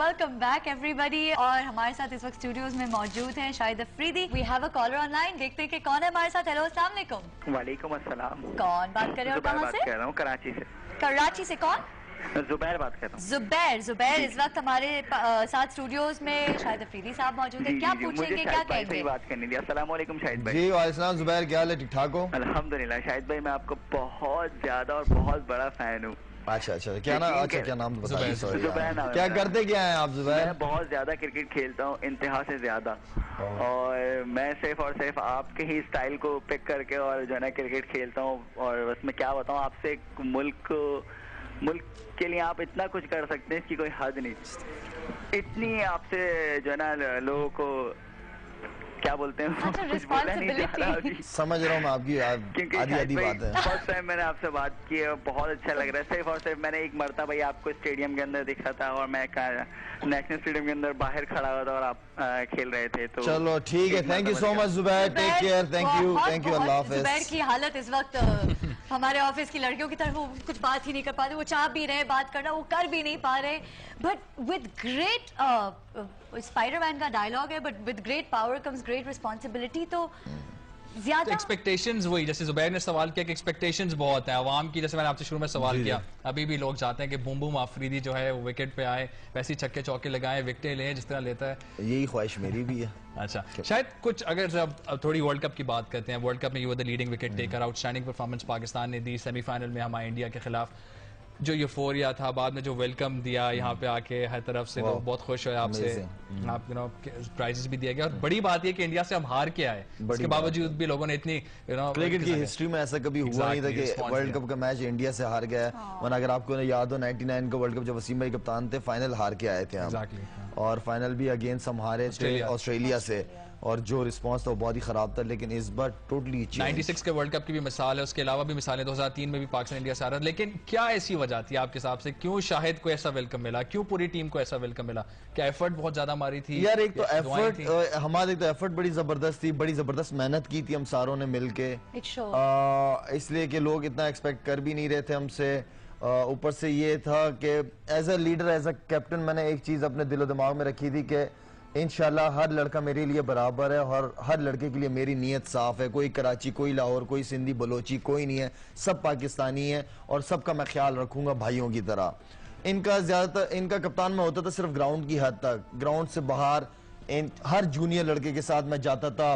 Welcome back everybody. और हमारे साथ इस वक्त स्टूडियोज में मौजूद हैं Shahid Afridi. We have a caller online, देखते हैं कि कौन है हमारे साथ। हेलो, अस्सलाम वालेकुम। वालेकुम अस्सलाम। कौन बात कर रहे हो और कहाँ से? बात कर रहा हूँ कराची से। कराची से कौन? जुबैर बात कर रहा हूँ। जुबैर इस वक्त हमारे साथ स्टूडियोज में शाहिद अफरीदी साहब मौजूद है। क्या पूछेंगे, क्या कहेंगे? बात करनी थी। अस्सलाम वालेकुम शाहिद भाई। जी वालेकुम जुबैर, क्या हाल है? ठीक ठाक हो? अल्हम्दुलिल्लाह शाहिद भाई, मैं आपको बहुत ज्यादा और बहुत बड़ा फैन हूँ। अच्छा, क्या नाम? अच्छा, क्या नाम बताइए? जुबैर नाम। क्या करते क्या हैं आप जुबैर? मैं बहुत ज्यादा क्रिकेट खेलता हूँ, इंतहा से ज्यादा। और मैं सिर्फ और सिर्फ आपके ही स्टाइल को पिक करके और जो है ना क्रिकेट खेलता हूँ। और बस मैं क्या बताऊँ आपसे, मुल्क के लिए आप इतना कुछ कर सकते हैं, इसकी कोई हद नहीं। इतनी आपसे जो है ना लोगों को क्या बोलते हैं, अच्छा, कुछ बोला नहीं जा रहा अभी। समझ रहा हूँ मैं आपकी आधी बात है। फर्स्ट टाइम मैंने आपसे बात की है, बहुत अच्छा लग रहा है। सिर्फ और सिर्फ मैंने एक मरतबा भाई आपको स्टेडियम के अंदर देखा था, और मैं नेशनल स्टेडियम के अंदर बाहर खड़ा हुआ था और आप खेल रहे थे। तो चलो ठीक है, thank you so much Zubair, take care, thank you, अल्लाह हाफिज। जुबैर की हालत इस वक्त हमारे ऑफिस की लड़कियों की तरह, वो कुछ बात ही नहीं कर पाते। वो चाह भी रहे बात करना, वो कर भी नहीं पा रहे। बट विद ग्रेट, स्पाइडरमैन का डायलॉग है, but with great power comes great responsibility. तो ज्यादा एक्सपेक्टेशंस, वही जैसे जुबैर ने सवाल किया कि एक्सपेक्टेशंस बहुत है अवाम की। जैसे मैंने आपसे शुरू में सवाल किया, अभी भी लोग चाहते हैं कि बूम बूम अफरीदी जो है वो विकेट पे आए, वैसे छक्के चौके लगाए, विकेटें लें जिस तरह लेता है। यही ख्वाहिश मेरी भी है। अच्छा, शायद कुछ अगर अब थोड़ी वर्ल्ड कप की बात करते हैं। वर्ल्ड कप में you the leading wicket taker, outstanding performance Pakistan ने दी। सेमीफाइनल में हमारे इंडिया के खिलाफ जो यूफोरिया था, बाद में जो वेलकम दिया यहाँ पे आके हर तरफ से, लोग बहुत खुश हुए आपसे, आप प्राइजेस भी दिया गया। और बड़ी बात ये कि इंडिया से हम हार के आए, इसके बावजूद भी लोगों ने इतनी क्रिकेट की हिस्ट्री में ऐसा कभी हुआ नहीं था कि वर्ल्ड कप का मैच इंडिया से हार गया। वरना अगर आपको याद हो 99 का वर्ल्ड कप जब वसीम भाई कप्तान थे, फाइनल हार के आए थे हम। और फाइनल भी अगेंस्ट हम हारे थे ऑस्ट्रेलिया से, और जो रिस्पांस था वो बहुत ही खराब था। लेकिन इस बार टोटली 96 के वर्ल्ड कप की भी मिसाल है, उसके अलावा भी मिसालें 2003 में भी पाकिस्तान इंडिया से आ रहा। लेकिन क्या ऐसी वजह थी आपके हिसाब से, क्यों शाहिद को ऐसा वेलकम मिला, क्यों पूरी टीम को ऐसा वेलकम मिला? क्या एफर्ट बहुत ज्यादा मारी थी? यार एक तो एफर्ट, हमारे तो एफर्ट बड़ी जबरदस्त थी, बड़ी जबरदस्त मेहनत की थी हम सारों ने मिलके, इसलिए कि लोग इतना एक्सपेक्ट कर भी नहीं रहे थे हमसे। ऊपर से ये था कि as a leader, as a captain, मैंने एक चीज अपने दिलो दिमाग में रखी थी कि इंशाल्लाह हर लड़का मेरे लिए बराबर है, और हर लड़के के लिए मेरी नीयत साफ है। कोई कराची, कोई लाहौर, कोई सिंधी बलोची कोई नहीं है, सब पाकिस्तानी है, और सबका मैं ख्याल रखूंगा भाइयों की तरह। इनका ज्यादातर, इनका कप्तान में होता था सिर्फ ग्राउंड की हद तक, ग्राउंड से बाहर हर जूनियर लड़के के साथ मैं जाता था,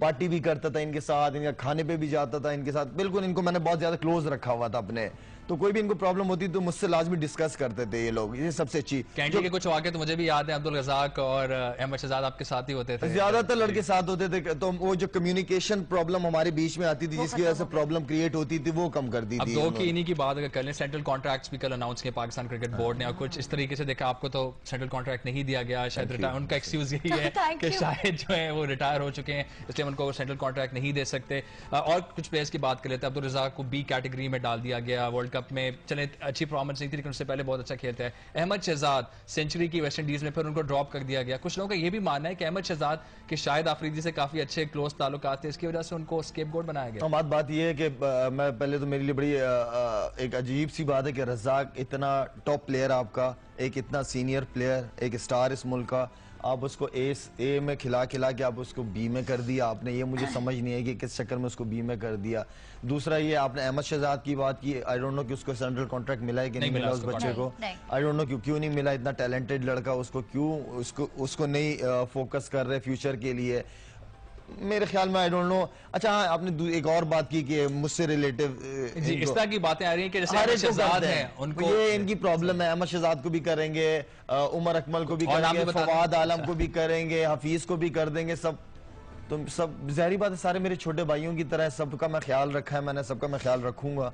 पार्टी भी करता था इनके साथ, इनका खाने पे भी जाता था इनके साथ। बिल्कुल इनको मैंने बहुत ज्यादा क्लोज रखा हुआ था अपने, तो कोई भी इनको प्रॉब्लम होती तो मुझसे लाजमी डिस्कस करते थे ये लोग। ये सबसे अच्छी कैंडी के कुछ वाक़े तो मुझे भी याद है, अब्दुल रज़ाक और अहमद शहजाद आपके साथ ही होते थे, ज्यादातर लड़के साथ होते थे। तो वो जो कम्युनिकेशन प्रॉब्लम हमारे बीच में आती थी, जिसकी वजह से प्रॉब्लम क्रिएट होती थी, वो कम कर दी थी। दो की इन्हीं की बात अगर कर लें, सेंट्रल कॉन्ट्रैक्ट्स भी कल अनाउंस किए पाकिस्तान क्रिकेट बोर्ड ने, और कुछ इस तरीके से देखा, आपको तो सेंट्रल कॉन्ट्रैक्ट नहीं दिया गया, शायद उनका एक्सक्यूज यही है कि शायद जो है वो रिटायर हो चुके हैं, इसलिए उनको सेंट्रल कॉन्ट्रैक्ट नहीं दे सकते। और कुछ प्लेयर्स की बात कर लेते हैं, अब्दुल रज़ाक को बी कैटेगरी में डाल दिया गया वर्ल्ड कप में। चले अच्छी परफॉर्मेंस नहीं थी, लेकिन उससे पहले बहुत अच्छा खेलते हैं। अहमद शहजाद सेंचुरी की वेस्ट इंडीज में, फिर उनको ड्रॉप कर दिया गया। कुछ लोगों का यह भी मानना है कि अहमद शहजाद के शायद आफरीदी से काफी अच्छे क्लोज ताल्लुकात थे, इसकी वजह से उनको स्केपगोट बनाया गया। बात यह है कि मैं पहले तो मेरे लिए बड़ी एक अजीब सी बात है कि रज़ाक इतना टॉप प्लेयर, आपका एक इतना सीनियर प्लेयर, एक स्टार इस मुल्क का, आप उसको ए में खिला के आप उसको बी में कर दिया आपने। ये मुझे समझ नहीं है कि किस चक्कर में उसको बी में कर दिया। दूसरा ये आपने अहमद शहजाद की बात की, आई डोंट नो कि उसको सेंट्रल कॉन्ट्रैक्ट मिला है कि नहीं मिला उस बच्चे को, आई डोंट नो क्यों नहीं मिला। इतना टैलेंटेड लड़का, उसको क्यों उसको नहीं फोकस कर रहे फ्यूचर के लिए, मेरे ख्याल में, आई डोंट नो। अच्छा हाँ, आपने एक और बात की कि मुझसे रिलेटिव इस तरह की बातें आ रही हैं कि जैसे अहमद शहजाद हैं, उनको ये इनकी प्रॉब्लम है। अहमद शहजाद को भी करेंगे, उमर अकमल को भी करेंगे, फवाद आलम को भी करेंगे, हफीज को भी कर देंगे, सब तो सब ज़ाहिर बात है, सारे मेरे छोटे भाइयों की तरह, सबका मैं ख्याल रखा है मैंने, सबका मैं ख्याल रखूंगा।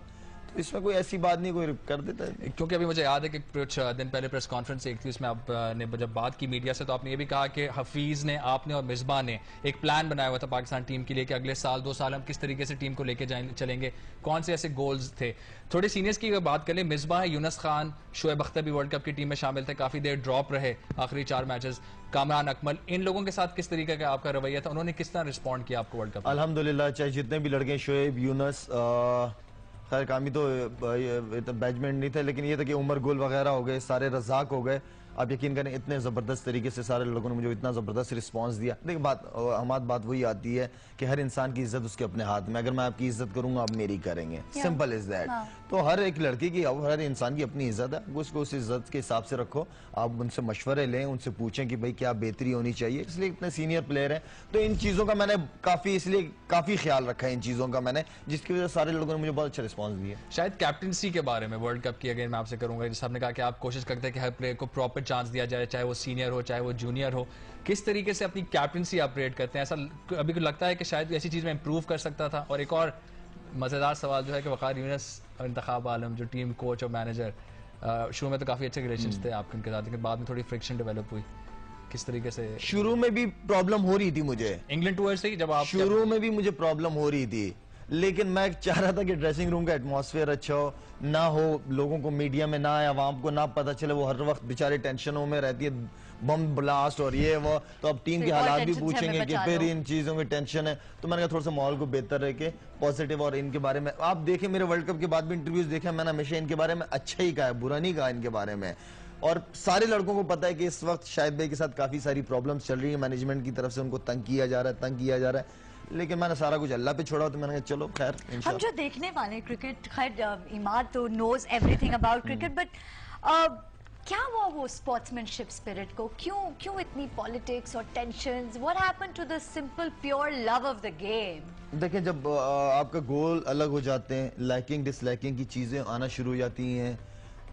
इसमें कोई ऐसी बात नहीं, कोई कर देता है। क्योंकि अभी मुझे याद है कि कुछ दिन पहले प्रेस कॉन्फ्रेंस एक थी, उसमें आपने जब बात की मीडिया से, तो आपने ये भी कहा कि हफीज ने, आपने और मिसबा ने एक प्लान बनाया हुआ था पाकिस्तान टीम के लिए कि अगले साल 2 साल हम किस तरीके से टीम को लेके चलेंगे, कौन से ऐसे गोल्स थे। थोड़े सीनियर्स की बात करें, मिसबा है, यूनुस खान, शोएब अख्तर भी वर्ल्ड कप की टीम में शामिल थे, काफी देर ड्रॉप रहे आखिरी 4 मैचेस, कामरान अकमल, इन लोगों के साथ किस तरीके का आपका रवैया था, उन्होंने किस तरह रिस्पॉन्ड किया आपको वर्ल्ड कप? अल्हम्दुलिल्लाह, चाहे जितने भी लड़के, शोएब, यूनुस, खैर कामी तो बैचमेंट नहीं थे, लेकिन ये था कि उमर गुल वगैरह हो गए, सारे रज़ाक हो गए, आप यकीन करें इतने ज़बरदस्त तरीके से सारे लोगों ने मुझे इतना ज़बरदस्त रिस्पांस दिया। देखिए हमारी बात वही आती है कि हर इंसान की इज्जत उसके अपने हाथ में, अगर मैं आपकी इज्जत करूंगा आप मेरी करेंगे, सिंपल इज दैट। तो हर एक लड़की की, हर इंसान की अपनी इज्जत है, उसको उस इज्जत के हिसाब से रखो। आप उनसे मशवरे लें, उनसे पूछें कि भाई क्या बेहतरी होनी चाहिए, इसलिए इतने सीनियर प्लेयर हैं तो इन चीज़ों का मैंने काफ़ी ख्याल रखा है इन चीज़ों का मैंने, जिसकी वजह से सारे लोगों ने मुझे बहुत अच्छा रिस्पॉन्स दिया। शायद कैप्टनसी के बारे में वर्ल्ड कप की अगेन मैं आपसे करूंगा, जैसे आपने कहा कि आप कोशिश करते हैं कि हर प्लेयर को प्रॉपर चांस दिया जाए, चाहे वो सीनियर हो चाहे वो जूनियर हो। किस तरीके से अपनी कैप्टनसी ऑपरेट करते हैं? ऐसा अभी लगता है कि शायद ऐसी चीज़ में इंप्रूव कर सकता था? और एक और मज़ेदार सवाल जो है कि वक़ार यूनुस और इंतखाब आलम जो टीम कोच और मैनेजर, शुरू में तो काफ़ी अच्छे रिलेशंस थे आपके उनके साथ, लेकिन बाद में थोड़ी फ्रिक्शन डेवलप हुई, किस तरीके से? शुरू में भी प्रॉब्लम हो रही थी मुझे, इंग्लैंड टूर से ही जब आप शुरू में भी मुझे प्रॉब्लम हो रही थी, लेकिन मैं चाह रहा था कि ड्रेसिंग रूम का एटमॉस्फेयर अच्छा हो, ना हो लोगों को मीडिया में ना आए, आवाम को ना पता चले, वो हर वक्त बेचारे टेंशनों में रहती है, बम ब्लास्ट और ये वो, तो अब टीम के हालात भी पूछेंगे कि फिर इन चीजों की टेंशन है। तो मैंने कहा थोड़ा सा माहौल को बेहतर रह के पॉजिटिव, और इनके बारे में आप देखें मेरे वर्ल्ड कप के बाद भी इंटरव्यूज देखे, मैंने हमेशा इनके बारे में अच्छा ही कहा है, बुरा नहीं कहा इनके बारे में। और सारे लड़कों को पता है कि इस वक्त शाहिद भाई के साथ काफी सारी प्रॉब्लम्स चल रही है, मैनेजमेंट की तरफ से उनको तंग किया जा रहा है, लेकिन मैंने सारा कुछ अल्लाह पे छोड़ा, तो मैंने कहा चलो खैर हम जो देखने वाले क्रिकेट, खैर इमाद तो knows everything about cricket, but क्या हुआ वो स्पोर्ट्समैनशिप स्पिरिट को? क्यों इतनी पॉलिटिक्स और tensions? What happened to the simple pure love of the game? देखिए जब आपका गोल अलग हो जाते हैं, लाइकिंग डिसलाइकिंग की चीजें आना शुरू हो जाती हैं,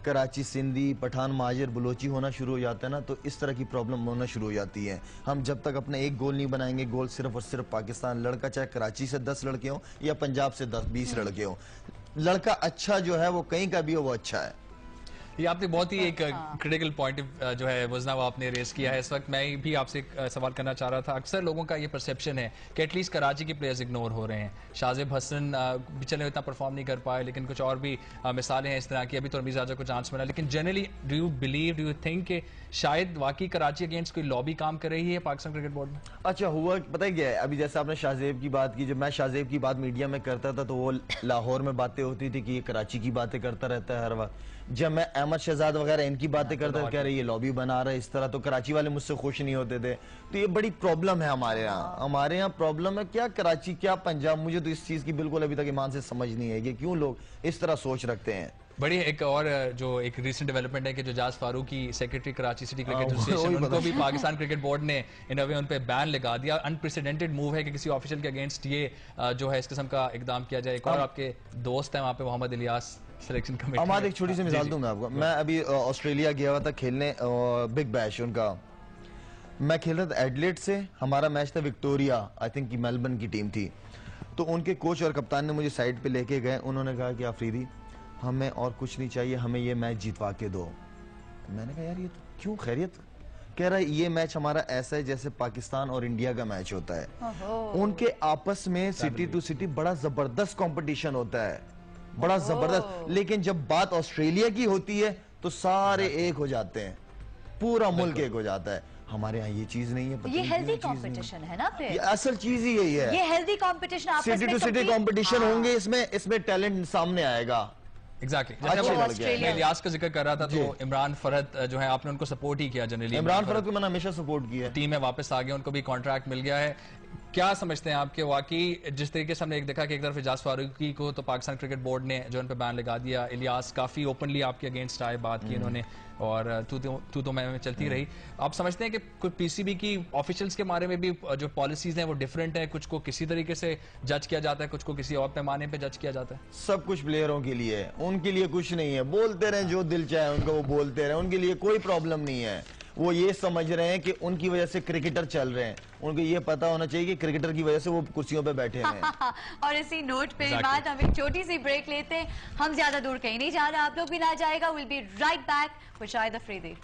कराची सिंधी पठान माजिर बलोची होना शुरू हो जाता है ना, तो इस तरह की प्रॉब्लम होना शुरू हो जाती है। हम जब तक अपने एक गोल नहीं बनाएंगे, गोल सिर्फ और सिर्फ पाकिस्तान, लड़का चाहे कराची से 10 लड़के हों या पंजाब से 10-20 लड़के हों, लड़का अच्छा जो है वो कहीं का भी हो वो अच्छा है। ये आपने बहुत ही एक क्रिटिकल पॉइंट जो है वजना वो आपने रेस किया है। इस वक्त मैं भी आपसे एक सवाल करना चाह रहा था। अक्सर लोगों का ये परसेप्शन है कि एटलीस्ट कराची के प्लेयर्स इग्नोर हो रहे हैं। शाजिब हसन चले इतना परफॉर्म नहीं कर पाए, लेकिन कुछ और भी मिसालें हैं इस तरह की। अभी तो रमीज राजा को चांस मिला, लेकिन जनरली डू यू थिंक कि शायद वाकई कराची अगेंस्ट कोई लॉबी काम कर रही है पाकिस्तान क्रिकेट बोर्ड में? अच्छा हुआ पता है क्या है, अभी जैसे आपने शाहजेब की बात की, जब मैं शाहजेब की बात मीडिया में करता था तो वो लाहौर में बातें होती थी कि ये कराची की बातें करता रहता है हर वक्त। जब मैं अहमद शहजाद वगैरह इनकी बातें करता था, कह रहे ये लॉबी बना रहा है इस तरह, तो कराची वाले मुझसे खुश नहीं होते थे। तो ये बड़ी प्रॉब्लम है हमारे यहाँ प्रॉब्लम है। क्या कराची क्या पंजाब, मुझे तो इस चीज की बिल्कुल अभी तक ईमान से समझ नहीं है कि क्यों लोग इस तरह सोच रखते हैं। बड़ी एक और जो एक रीसेंट डेवलपमेंट है कि जो Jaaz Farooqi secretary Karachi city cricket association, उनको भी पाकिस्तान क्रिकेट बोर्ड ने इन अ वे उन पे बैन लगा दिया। अनप्रेसिडेंटेड मूव है कि किसी ऑफिशियल के अगेंस्ट ये जो है इस किस्म का इकदाम किया जाए। एक और आपके दोस्त हैं वहाँ पे, मोहम्मद इलियास, सिलेक्शन कमेटी। हमारी एक छोटी सी मिसाल दूं मैं आपको। मैं अभी ऑस्ट्रेलिया गया हुआ था खेलने, बिग बैश उनका, मैं खेल रहा था एडलेड से, हमारा मैच था विक्टोरिया, आई थिंक की मेलबर्न की टीम थी। तो उनके कोच और कप्तान ने मुझे साइड पे लेके गए, उन्होंने कहा कि आफरीदी हमें और कुछ नहीं चाहिए, हमें ये मैच जितवा के दो। मैंने कहा यार ये तो क्यों, खैरियत? कह रहा है ये मैच हमारा ऐसा है जैसे पाकिस्तान और इंडिया का मैच होता है। उनके आपस में सिटी टू सिटी बड़ा जबरदस्त कंपटीशन होता है, बड़ा जबरदस्त। लेकिन जब बात ऑस्ट्रेलिया की होती है तो सारे एक हो जाते हैं, पूरा मुल्क एक हो जाता है। हमारे यहाँ ये चीज नहीं है। ये हेल्दी कंपटीशन है ना, ये असल चीज ही यही है। ये healthy competition, city to city competition होंगे, इसमें टैलेंट सामने आएगा। एग्जैक्टली। मैं इलियास का जिक्र कर रहा था तो इमरान फरहत जो है आपने उनको सपोर्ट ही किया जनरली। इमरान फरहत को मैंने हमेशा सपोर्ट किया है। टीम में वापस आ गए, उनको भी कॉन्ट्रैक्ट मिल गया है। क्या समझते हैं आपके वाकई जिस तरीके से हमने एक देखा कि एक तरफ इजाज फारूकी को तो पाकिस्तान क्रिकेट बोर्ड ने जो उन पे बैन लगा दिया, इलियास काफी ओपनली आपके अगेंस्ट आए, बात की इन्होंने, और तू तो मैं चलती रही। आप समझते हैं कि कुछ पीसीबी की ऑफिशियल्स के बारे में भी जो पॉलिसीज हैं वो डिफरेंट है, कुछ को किसी तरीके से जज किया जाता है, कुछ को किसी और पैमाने पे जज किया जाता है? सब कुछ प्लेयरों के लिए, उनके लिए कुछ नहीं है, बोलते रहे जो दिल चाहे उनको वो बोलते रहे, उनके लिए कोई प्रॉब्लम नहीं है। वो ये समझ रहे हैं कि उनकी वजह से क्रिकेटर चल रहे हैं, उनको ये पता होना चाहिए कि क्रिकेटर की वजह से वो कुर्सियों पे बैठे हैं। और इसी नोट पे बात हम एक छोटी सी ब्रेक लेते हैं। हम ज्यादा दूर कहीं नहीं जा रहे, आप लोग भी ना जाएगा। Will be right back with Shahid Afridi.